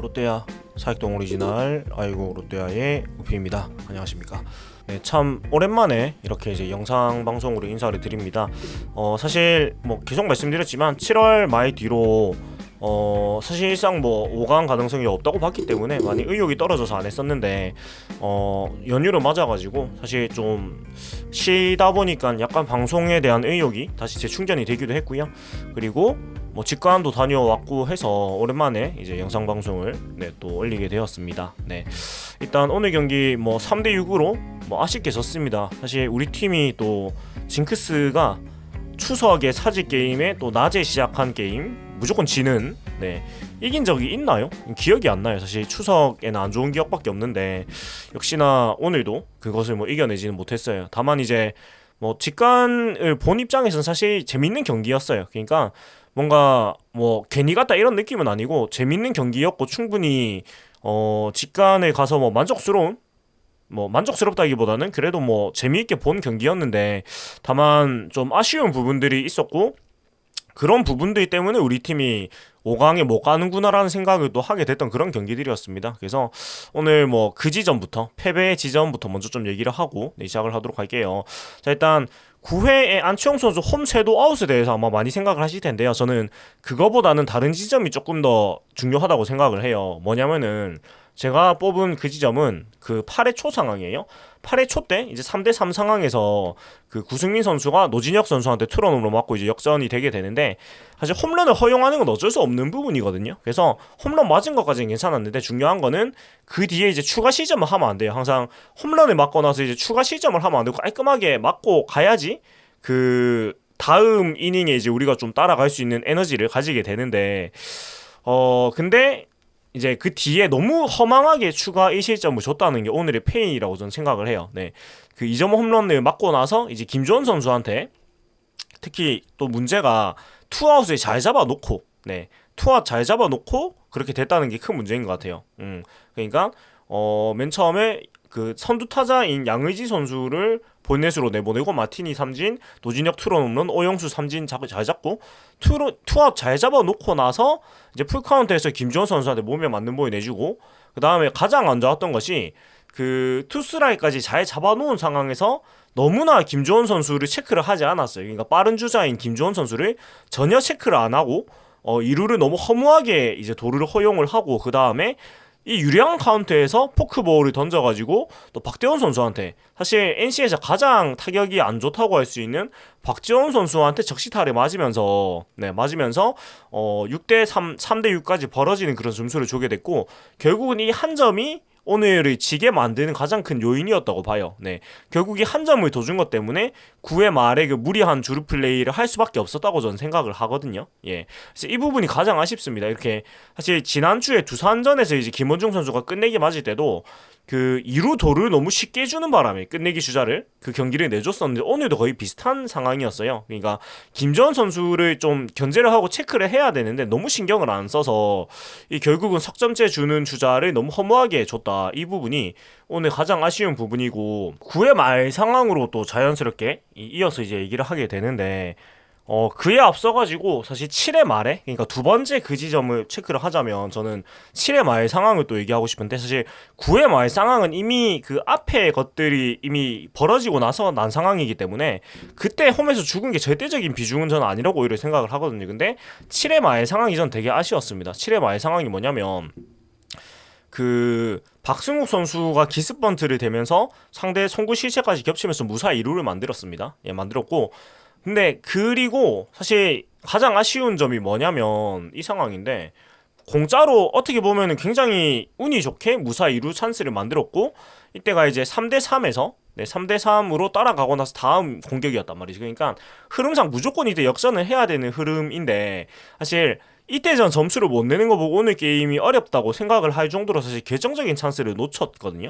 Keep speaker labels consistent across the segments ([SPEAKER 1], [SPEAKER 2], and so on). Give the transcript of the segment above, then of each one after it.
[SPEAKER 1] 롯데야 사익동 오리지널 아이고 롯데야의 우피입니다. 안녕하십니까. 네, 참 오랜만에 이렇게 이제 영상 방송으로 인사를 드립니다. 사실 뭐 계속 말씀드렸지만 7월 말 뒤로 사실상 뭐 5강 가능성이 없다고 봤기 때문에 많이 의욕이 떨어져서 안 했었는데 연휴를 맞아가지고 사실 좀 쉬다 보니까 약간 방송에 대한 의욕이 다시 재충전이 되기도 했고요. 그리고 뭐 직관도 다녀왔고 해서 오랜만에 이제 영상 방송을 또 올리게 되었습니다. 네, 일단 오늘 경기 뭐 3대 6으로 뭐 아쉽게 졌습니다. 사실 우리 팀이 또 징크스가 추석에 사직 게임에 또 낮에 시작한 게임 무조건 지는 이긴 적이 있나요? 기억이 안 나요. 사실 추석에는 안 좋은 기억밖에 없는데 역시나 오늘도 그것을 뭐 이겨내지는 못했어요. 다만 이제 뭐 직관을 본 입장에서는 사실 재밌는 경기였어요. 그러니까 뭔가 뭐 괜히 갔다 이런 느낌은 아니고 재밌는 경기였고 충분히 직관에 가서 뭐 만족스럽다기보다는 그래도 뭐 재미있게 본 경기였는데 다만 좀 아쉬운 부분들이 있었고 그런 부분들 때문에 우리 팀이 5강에 못 가는구나라는 생각을 또 하게 됐던 그런 경기들이었습니다. 그래서 오늘 뭐 그 지점부터 패배의 지점부터 먼저 좀 얘기를 하고 시작을 하도록 할게요. 자, 일단 9회에 안치홍 선수 홈 쇄도 아웃에 대해서 아마 많이 생각을 하실 텐데요. 저는 그거보다는 다른 지점이 조금 더 중요하다고 생각을 해요. 뭐냐면은 제가 뽑은 그 지점은 그 8회 초 상황이에요. 8회 초 때 이제 3대3 상황에서 그 구승민 선수가 노진혁 선수한테 투런으로 맞고 이제 역전이 되게 되는데 사실 홈런을 허용하는 건 어쩔 수 없는 부분이거든요. 그래서 홈런 맞은 것까지는 괜찮았는데 중요한 거는 그 뒤에 이제 추가 시점을 하면 안 돼요. 항상 홈런을 맞고 나서 이제 추가 시점을 하면 안 되고 깔끔하게 맞고 가야지 그 다음 이닝에 이제 우리가 좀 따라갈 수 있는 에너지를 가지게 되는데 근데 이제 그 뒤에 너무 허망하게 추가 1실점을 줬다는 게 오늘의 페인이라고 저는 생각을 해요. 네. 그 2점 홈런을 맞고 나서 이제 김주원 선수한테 특히 또 문제가 투아웃을 잘 잡아놓고 투아웃 잘 잡아놓고 그렇게 됐다는 게 큰 문제인 것 같아요. 그러니까 맨 처음에 그 선두 타자인 양의지 선수를 본넷으로 내보내고 마티니 삼진, 노진혁 투런 홈런, 오영수 삼진 잘 잡고 투아웃 잘 잡아놓고 나서 이제 풀카운트에서 김주원 선수한테 몸에 맞는 볼을 내주고 그 다음에 가장 안 좋았던 것이 그 투스트라이크까지 잘 잡아놓은 상황에서 너무나 김주원 선수를 체크를 하지 않았어요. 그러니까 빠른 주자인 김주원 선수를 전혀 체크를 안 하고 2루를 너무 허무하게 이제 도루를 허용을 하고 그 다음에 이 유리한 카운트에서 포크볼을 던져가지고 또 박대원 선수한테 사실 NC에서 가장 타격이 안 좋다고 할 수 있는 박지원 선수한테 적시타를 맞으면서 6대3, 3대6까지 벌어지는 그런 점수를 주게 됐고 결국은 이 한 점이 오늘을 지게 만드는 가장 큰 요인이었다고 봐요. 결국 이 한 점을 더 준 것 때문에 9회 말에 그 무리한 주루 플레이를 할 수밖에 없었다고 저는 생각을 하거든요. 그래서 이 부분이 가장 아쉽습니다. 이렇게 사실 지난주에 두산전에서 이제 김원중 선수가 끝내기 맞을 때도 그 2루 도루를 너무 쉽게 주는 바람에 끝내기 주자를 그 경기를 내줬었는데 오늘도 거의 비슷한 상황이었어요. 그러니까 김주원 선수를 좀 견제를 하고 체크를 해야 되는데 너무 신경을 안 써서 이 결국은 석점째 주는 주자를 너무 허무하게 줬다. 이 부분이 오늘 가장 아쉬운 부분이고 9회 말 상황으로 또 자연스럽게 이어서 이제 얘기를 하게 되는데 그에 앞서가지고 사실 7회 말에 그러니까 두 번째 그 지점을 체크를 하자면 저는 7회 말 상황을 또 얘기하고 싶은데 사실 9회 말 상황은 이미 그 앞에 것들이 이미 벌어지고 나서 난 상황이기 때문에 그때 홈에서 죽은 게 절대적인 비중은 저는 아니라고 오히려 생각을 하거든요. 근데 7회 말 상황이 전 되게 아쉬웠습니다. 7회 말 상황이 뭐냐면 그 박승욱 선수가 기습번트를 대면서 상대 송구 실책까지 겹치면서 무사 2루를 만들었습니다. 만들었고 근데 그리고 사실 가장 아쉬운 점이 뭐냐면 이 상황인데 공짜로 어떻게 보면 굉장히 운이 좋게 무사 2루 찬스를 만들었고 이때가 이제 3대3에서 3대3으로 따라가고 나서 다음 공격이었단 말이죠. 그러니까 흐름상 무조건 이때 역전을 해야 되는 흐름인데 사실 이때 전 점수를 못 내는 거 보고 오늘 게임이 어렵다고 생각을 할 정도로 사실 결정적인 찬스를 놓쳤거든요.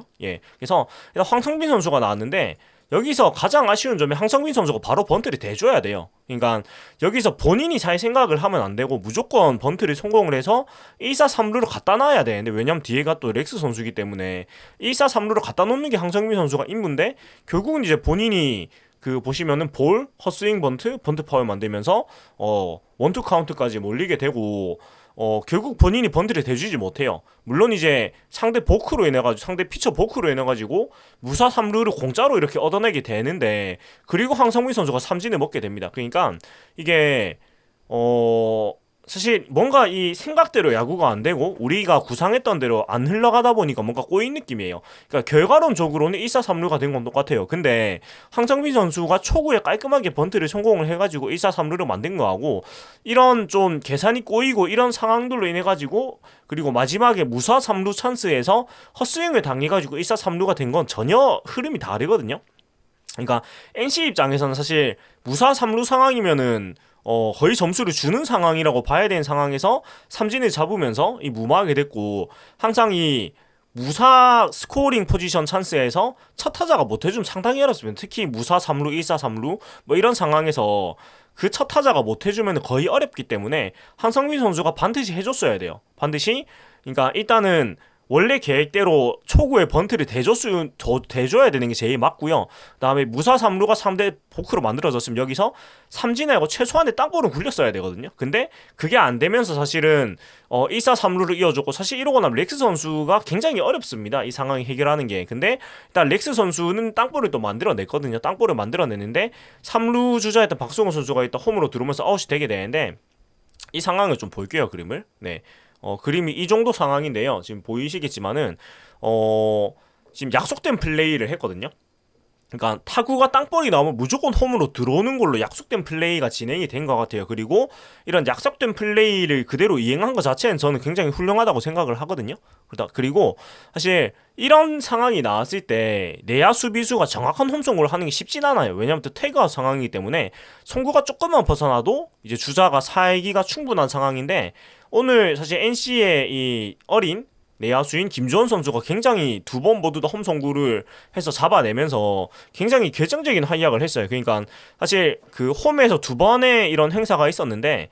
[SPEAKER 1] 그래서 황성빈 선수가 나왔는데 여기서 가장 아쉬운 점이 황성빈 선수가 바로 번트를 대줘야 돼요. 그러니까 여기서 본인이 잘 생각을 하면 안 되고 무조건 번트를 성공을 해서 1사 3루로 갖다 놔야 되는데 왜냐면 뒤에가 또 렉스 선수이기 때문에 1사 3루로 갖다 놓는 게 황성빈 선수가 임무인데 결국은 이제 본인이 그 보시면은 볼, 헛스윙 번트 파울 만들면서 원투 카운트까지 몰리게 되고 결국 본인이 번트를 대주지 못해요. 물론 이제 상대 보크로 인해 가지고 상대 피처 보크로 인해 가지고 무사 3루를 공짜로 이렇게 얻어내게 되는데, 그리고 황성민 선수가 삼진을 먹게 됩니다. 그러니까 이게 사실 뭔가 이 생각대로 야구가 안 되고 우리가 구상했던 대로 안 흘러가다 보니까 뭔가 꼬인 느낌이에요. 그러니까 결과론적으로는 1사 3루가 된 건 똑같아요. 근데 황성민 선수가 초구에 깔끔하게 번트를 성공을 해가지고 1사 3루를 만든 거하고, 이런 좀 계산이 꼬이고 이런 상황들로 인해 가지고, 그리고 마지막에 무사 3루 찬스에서 헛스윙을 당해가지고 1사 3루가 된 건 전혀 흐름이 다르거든요. 그러니까 NC 입장에서는 사실 무사 3루 상황이면은 거의 점수를 주는 상황이라고 봐야 되는 상황에서 삼진을 잡으면서 이 무마하게 됐고, 항상 이 무사 스코어링 포지션 찬스에서 첫 타자가 못 해주면 상당히 어렵습니다. 특히 무사 3루, 1사 3루 뭐 이런 상황에서 그 첫 타자가 못 해주면 거의 어렵기 때문에 황성민 선수가 반드시 해줬어야 돼요. 반드시. 그러니까 일단은 원래 계획대로 초구에 번트를 대줘야 되는 게 제일 맞고요. 그다음에 무사 3루가 3대 보크로 만들어졌으면 여기서 삼진하고 최소한의 땅볼은 굴렸어야 되거든요. 근데 그게 안 되면서 사실은 1사 3루를 이어줬고, 사실 이러고 나면 렉스 선수가 굉장히 어렵습니다. 이 상황을 해결하는 게. 근데 일단 렉스 선수는 땅볼을 또 만들어냈거든요. 땅볼을 만들어냈는데 3루 주자였던 박성호 선수가 일단 홈으로 들어오면서 아웃이 되게 되는데, 이 상황을 좀 볼게요, 그림을. 네. 그림이 이 정도 상황인데요. 지금 보이시겠지만은 지금 약속된 플레이를 했거든요. 그러니까 타구가 땅볼이 나오면 무조건 홈으로 들어오는 걸로 약속된 플레이가 진행이 된 것 같아요. 그리고 이런 약속된 플레이를 그대로 이행한 것 자체는 저는 굉장히 훌륭하다고 생각을 하거든요. 그리고 사실 이런 상황이 나왔을 때 내야 수비수가 정확한 홈송구를 하는 게 쉽진 않아요. 왜냐하면 또 태그아웃 상황이기 때문에 송구가 조금만 벗어나도 이제 주자가 살기가 충분한 상황인데, 오늘 사실 NC의 이 어린 내야수인 김주원 선수가 굉장히 두 번 모두 다 홈송구를 해서 잡아내면서 굉장히 결정적인 활약을 했어요. 그러니까 사실 그 홈에서 두 번의 이런 행사가 있었는데,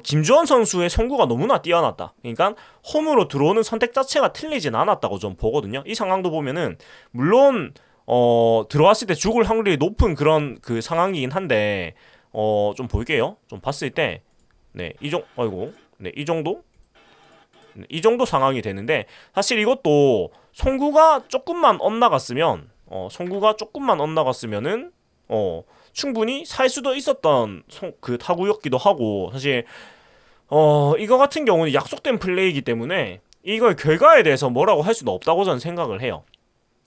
[SPEAKER 1] 김주원 선수의 송구가 너무나 뛰어났다. 그러니까 홈으로 들어오는 선택 자체가 틀리진 않았다고 좀 보거든요. 이 상황도 보면은 물론 들어왔을 때 죽을 확률이 높은 그런 그 상황이긴 한데, 좀 볼게요. 좀 봤을 때 네, 이 정도? 네, 이 정도 상황이 되는데, 사실 이것도 송구가 조금만 엇나갔으면 충분히 살 수도 있었던 그 타구였기도 하고, 사실 이거 같은 경우는 약속된 플레이이기 때문에 이걸 결과에 대해서 뭐라고 할 수는 없다고 저는 생각을 해요.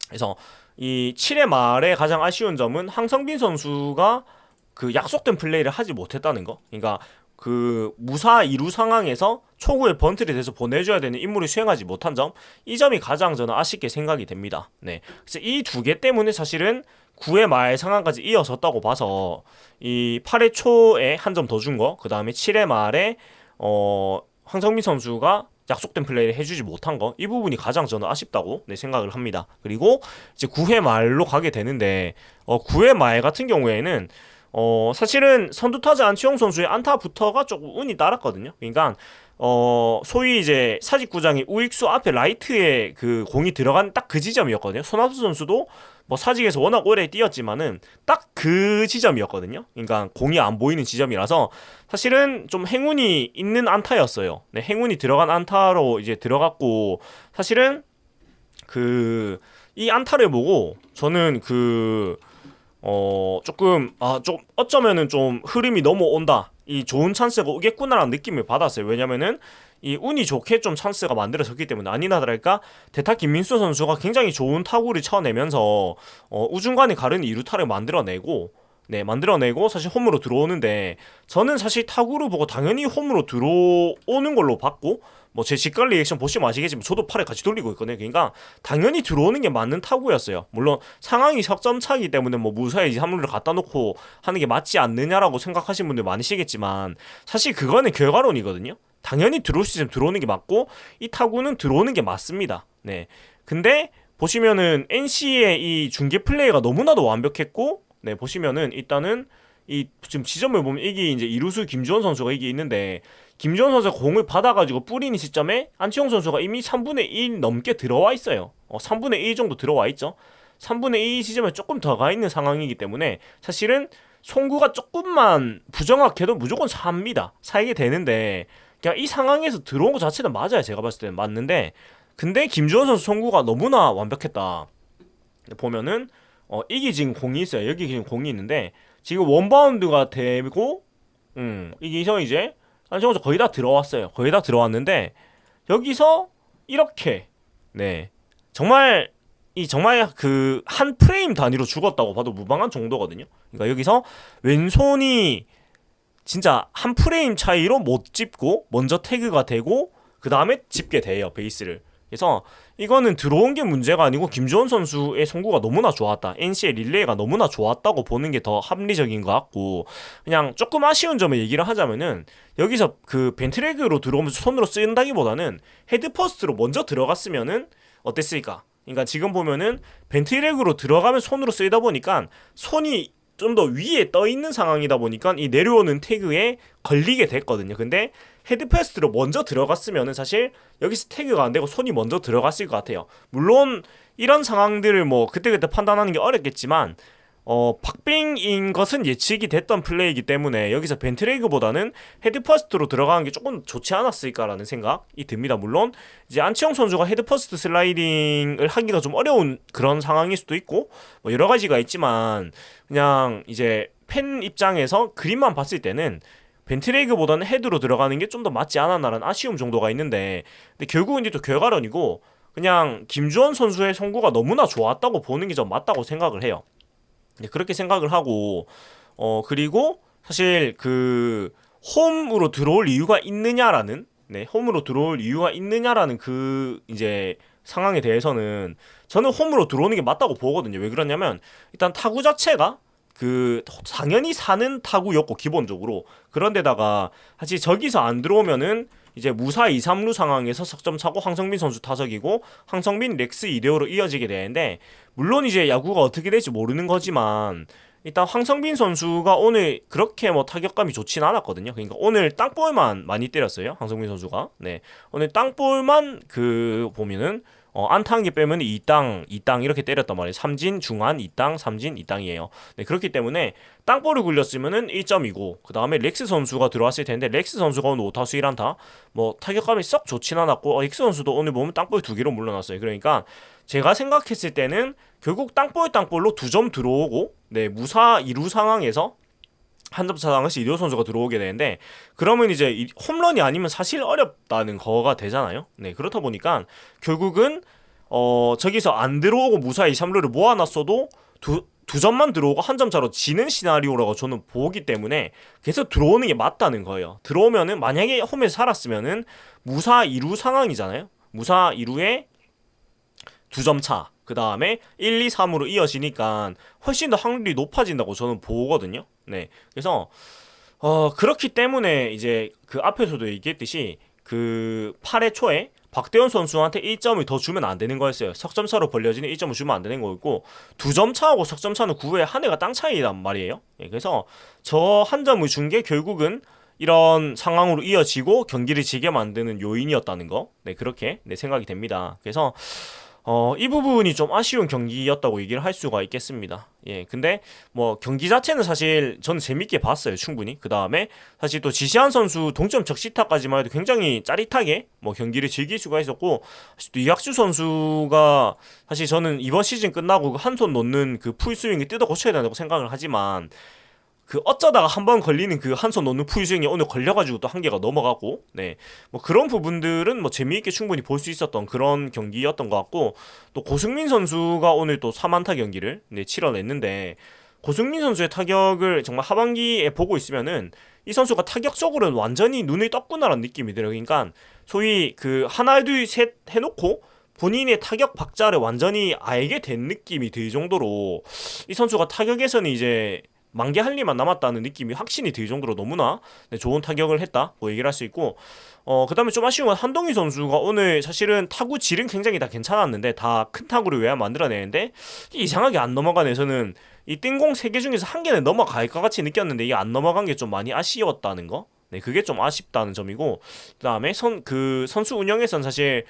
[SPEAKER 1] 그래서 이 7회 말에 가장 아쉬운 점은 황성빈 선수가 그 약속된 플레이를 하지 못했다는 거. 그러니까 그 무사 2루 상황에서 초구에 번트를 대서 보내줘야 되는 임무를 수행하지 못한 점, 이 점이 가장 저는 아쉽게 생각이 됩니다. 네, 그래서 이 두 개 때문에 사실은 9회 말 상황까지 이어졌다고 봐서, 이 8회 초에 한 점 더 준 거, 그 다음에 7회 말에 황성민 선수가 약속된 플레이를 해주지 못한 거, 이 부분이 가장 저는 아쉽다고 생각을 합니다. 그리고 이제 9회 말로 가게 되는데, 9회 말 같은 경우에는 사실은 선두타자 안치홍 선수의 안타부터가 조금 운이 따랐거든요. 그러니까 소위 이제 사직구장이 우익수 앞에 라이트에 그 공이 들어간 딱 그 지점이었거든요. 손아섭 선수도 뭐 사직에서 워낙 오래 뛰었지만은 딱 그 지점이었거든요. 그러니까 공이 안 보이는 지점이라서 사실은 좀 행운이 있는 안타였어요. 네, 행운이 들어간 안타로 이제 들어갔고, 사실은 그 이 안타를 보고 저는 조금 좀 어쩌면은 좀 흐름이 넘어온다, 이 좋은 찬스가 오겠구나라는 느낌을 받았어요. 왜냐면은 이 운이 좋게 좀 찬스가 만들어졌기 때문에. 아니나 다를까 대타 김민수 선수가 굉장히 좋은 타구를 쳐내면서 우중간에 가르는 2루타를 만들어내고 사실 홈으로 들어오는데, 저는 사실 타구를 보고 당연히 홈으로 들어오는 걸로 봤고, 뭐 제 직관 리액션 보시면 아시겠지만 저도 팔을 같이 돌리고 있거든요. 그러니까 당연히 들어오는 게 맞는 타구였어요. 물론 상황이 석점 차기 때문에 뭐 무사히 3루를 갖다 놓고 하는 게 맞지 않느냐라고 생각하시는 분들 많으시겠지만, 사실 그거는 결과론이거든요. 당연히 들어올 수 있으면 들어오는 게 맞고, 이 타구는 들어오는 게 맞습니다. 네. 근데 보시면은 NC의 이 중계 플레이가 너무나도 완벽했고, 네, 보시면은 일단은 이 지금 지점을 보면 이게 이제 이루수 김주원 선수가 이게 있는데, 김주원 선수가 공을 받아가지고 뿌리는 시점에 안치홍 선수가 이미 3분의 1 넘게 들어와 있어요. 3분의 1 정도 들어와 있죠. 3분의 2 시점에 조금 더 가 있는 상황이기 때문에 사실은 송구가 조금만 부정확해도 무조건 삽니다. 살게 되는데, 그냥 이 상황에서 들어온 것 자체는 맞아요. 제가 봤을 때는 맞는데, 근데 김주원 선수 송구가 너무나 완벽했다. 보면은 이게 지금 공이 있어요. 여기 지금 공이 있는데 지금 원바운드가 되고, 이기서 이제 안정적으로 거의 다 들어왔어요. 거의 다 들어왔는데 여기서 이렇게, 네, 정말 정말 그 한 프레임 단위로 죽었다고 봐도 무방한 정도거든요. 그러니까 여기서 왼손이 진짜 한 프레임 차이로 못 짚고 먼저 태그가 되고 그 다음에 짚게 돼요, 베이스를. 그래서 이거는 들어온 게 문제가 아니고 김주원 선수의 송구가 너무나 좋았다, NC의 릴레이가 너무나 좋았다고 보는 게 더 합리적인 것 같고, 그냥 조금 아쉬운 점을 얘기를 하자면은 여기서 그 벤트레그로 들어오면서 손으로 쓴다기보다는 헤드 퍼스트로 먼저 들어갔으면은 어땠을까. 그러니까 지금 보면은 벤트레그로 들어가면 손으로 쓰다 보니까 손이 좀 더 위에 떠 있는 상황이다 보니까 이 내려오는 태그에 걸리게 됐거든요. 근데 헤드패스트로 먼저 들어갔으면은 사실 여기서 태그가 안 되고 손이 먼저 들어갔을 것 같아요. 물론 이런 상황들을 뭐 그때그때 판단하는 게 어렵겠지만 박빙인 것은 예측이 됐던 플레이이기 때문에 여기서 벤트레이그보다는 헤드퍼스트로 들어가는 게 조금 좋지 않았을까라는 생각이 듭니다. 물론 이제 안치홍 선수가 헤드퍼스트 슬라이딩을 하기가 좀 어려운 그런 상황일 수도 있고 뭐 여러 가지가 있지만, 그냥 이제 팬 입장에서 그림만 봤을 때는 벤트레이그보다는 헤드로 들어가는 게 좀 더 맞지 않았나라는 아쉬움 정도가 있는데, 근데 결국은 이제 또 결과론이고 그냥 김주원 선수의 송구가 너무나 좋았다고 보는 게 좀 맞다고 생각을 해요. 네, 그렇게 생각을 하고, 그리고 사실 그 홈으로 들어올 이유가 있느냐라는, 네, 홈으로 들어올 이유가 있느냐라는 그 이제 상황에 대해서는 저는 홈으로 들어오는 게 맞다고 보거든요. 왜 그러냐면 일단 타구 자체가 그 당연히 사는 타구였고 기본적으로, 그런데다가 사실 저기서 안 들어오면은 이제 무사 2, 3루 상황에서 석점 차고 황성빈 선수 타석이고 황성빈 렉스 이대호로 이어지게 되는데, 물론 이제 야구가 어떻게 될지 모르는 거지만 일단 황성빈 선수가 오늘 그렇게 뭐 타격감이 좋진 않았거든요. 그러니까 오늘 땅볼만 많이 때렸어요, 황성빈 선수가. 네, 오늘 땅볼만 그 보면은 안타 한 개 빼면 2땅 이렇게 때렸단 말이에요. 삼진 중안 2땅, 삼진 2땅이에요. 네, 그렇기 때문에 땅볼을 굴렸으면은 1점이고, 그 다음에 렉스 선수가 들어왔을 텐데 렉스 선수가 오늘 5타수 1안타, 뭐 타격감이 썩 좋진 않았고, 렉스 선수도 오늘 보면 땅볼 2개로 물러났어요. 그러니까 제가 생각했을 때는 결국 땅볼로 2점 들어오고, 네, 무사 2루 상황에서 한 점 차상에서 이대호 선수가 들어오게 되는데, 그러면 이제 홈런이 아니면 사실 어렵다는 거가 되잖아요. 네, 그렇다 보니까 결국은 저기서 안 들어오고 무사히 3루를 모아놨어도 두 점만 들어오고 한 점 차로 지는 시나리오라고 저는 보기 때문에 계속 들어오는 게 맞다는 거예요. 들어오면은 만약에 홈에서 살았으면은 무사 2루 상황이잖아요. 무사 2루에 2점 차, 그 다음에 1, 2, 3으로 이어지니까 훨씬 더 확률이 높아진다고 저는 보거든요. 네, 그래서 그렇기 때문에 이제 그 앞에서도 얘기했듯이 그 8회 초에 박대현 선수한테 1점을 더 주면 안 되는 거였어요. 석점 차로 벌려지는 1점을 주면 안 되는 거였고, 2점 차하고 석점 차는 9회 한 해가 땅 차이란 말이에요. 네, 그래서 저 한 점을 준 게 결국은 이런 상황으로 이어지고 경기를 지게 만드는 요인이었다는 거, 네, 그렇게 네, 생각이 됩니다. 그래서 이 부분이 좀 아쉬운 경기였다고 얘기를 할 수가 있겠습니다. 예, 근데 뭐 경기 자체는 사실 저는 재밌게 봤어요, 충분히. 그 다음에 사실 또 지시한 선수 동점 적시타까지만 해도 굉장히 짜릿하게 뭐 경기를 즐길 수가 있었고, 사실 또 이학주 선수가 사실 저는 이번 시즌 끝나고 한 손 놓는 그 풀스윙을 뜯어 고쳐야 된다고 생각을 하지만, 그 어쩌다가 한 번 걸리는 그 한 손 놓는 풀스윙이 오늘 걸려가지고 또 한 개가 넘어가고, 네, 뭐 그런 부분들은 뭐 재미있게 충분히 볼 수 있었던 그런 경기였던 것 같고, 또 고승민 선수가 오늘 또 3안타 경기를 네, 치러냈는데, 고승민 선수의 타격을 정말 하반기에 보고 있으면은 이 선수가 타격적으로는 완전히 눈을 떴구나라는 느낌이 들어요. 그러니까 소위 그 하나 둘 셋 해놓고 본인의 타격 박자를 완전히 알게 된 느낌이 들 정도로 이 선수가 타격에서는 이제 만개 할 일만 남았다는 느낌이 확신이 들 정도로 너무나 네, 좋은 타격을 했다고 얘기를 할 수 있고, 그 다음에 좀 아쉬운 건 한동희 선수가 오늘 사실은 타구 질은 굉장히 다 괜찮았는데 다 큰 타구를 왜 만들어내는데 이상하게 안 넘어가네. 저는 이 띵공 3개 중에서 한 개는 넘어갈 것 같이 느꼈는데 이게 안 넘어간 게 좀 많이 아쉬웠다는 거, 네, 그게 좀 아쉽다는 점이고, 그 다음에 선수 운영에선 사실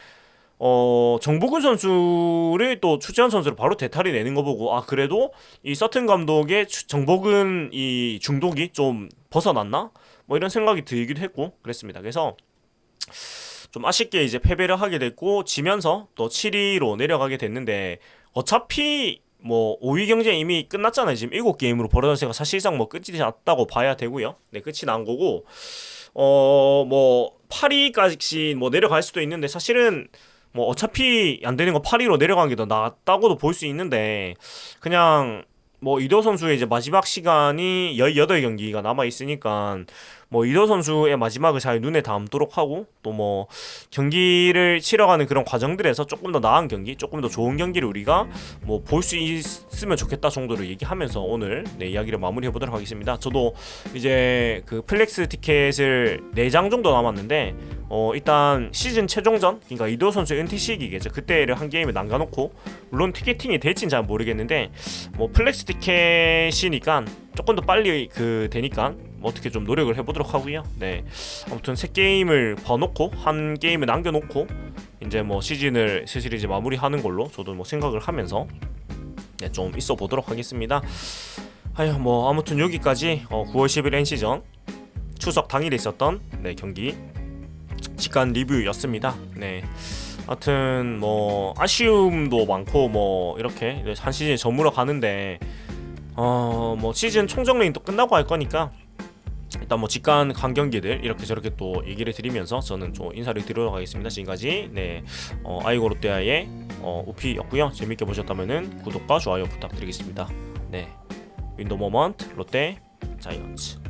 [SPEAKER 1] 정보근 선수를 또 추지한 선수를 바로 대타리 내는 거 보고, 아, 그래도 이 서튼 감독의 정보근 이 중독이 좀 벗어났나? 뭐 이런 생각이 들기도 했고 그랬습니다. 그래서 좀 아쉽게 이제 패배를 하게 됐고 지면서 또 7위로 내려가게 됐는데 어차피 뭐 5위 경쟁 이미 끝났잖아요. 지금 7게임으로 벌어졌으니까 사실상 뭐 끝이 났다고 봐야 되고요. 네, 끝이 난 거고 뭐 8위까지 뭐 내려갈 수도 있는데 사실은 뭐 어차피 안 되는 거 8위로 내려간 게 더 낫다고도 볼 수 있는데 그냥 뭐 이도 선수의 이제 마지막 시간이 18경기가 남아 있으니까 뭐 이도 선수의 마지막을 잘 눈에 담도록 하고 또 뭐 경기를 치러가는 그런 과정들에서 조금 더 나은 경기, 조금 더 좋은 경기를 우리가 뭐 볼 수 있으면 좋겠다 정도로 얘기하면서 오늘 네, 이야기를 마무리해 보도록 하겠습니다. 저도 이제 그 플렉스 티켓을 4장 정도 남았는데 일단 시즌 최종전, 그러니까 이도 선수의 은퇴 시기겠죠. 그때를 한 게임에 남겨놓고 물론 티켓팅이 될진 잘 모르겠는데 뭐 플렉스 티켓이니까 조금 더 빨리 그 되니까 뭐 어떻게 좀 노력을 해보도록 하고요. 네, 아무튼 3게임을 봐놓고 한 게임을 남겨놓고 이제 뭐 시즌을 슬슬 이제 마무리하는 걸로 저도 뭐 생각을 하면서 네, 좀 있어 보도록 하겠습니다. 아휴, 뭐 아무튼 여기까지 9월 10일 NC전 추석 당일에 있었던 네, 경기 직관 리뷰였습니다. 네. 하여튼 뭐 아쉬움도 많고 뭐 이렇게 한 시즌 저물어 가는데 뭐 시즌 총정리는 또 끝나고 할 거니까 일단 뭐 직관 간 경기들 이렇게 저렇게 또 얘기를 드리면서 저는 좀 인사를 드리도록 하겠습니다. 지금까지 네 아이고 롯데아의 우피였고요. 재밌게 보셨다면은 구독과 좋아요 부탁드리겠습니다. 네, 윈도우 모먼트 롯데 자이언츠.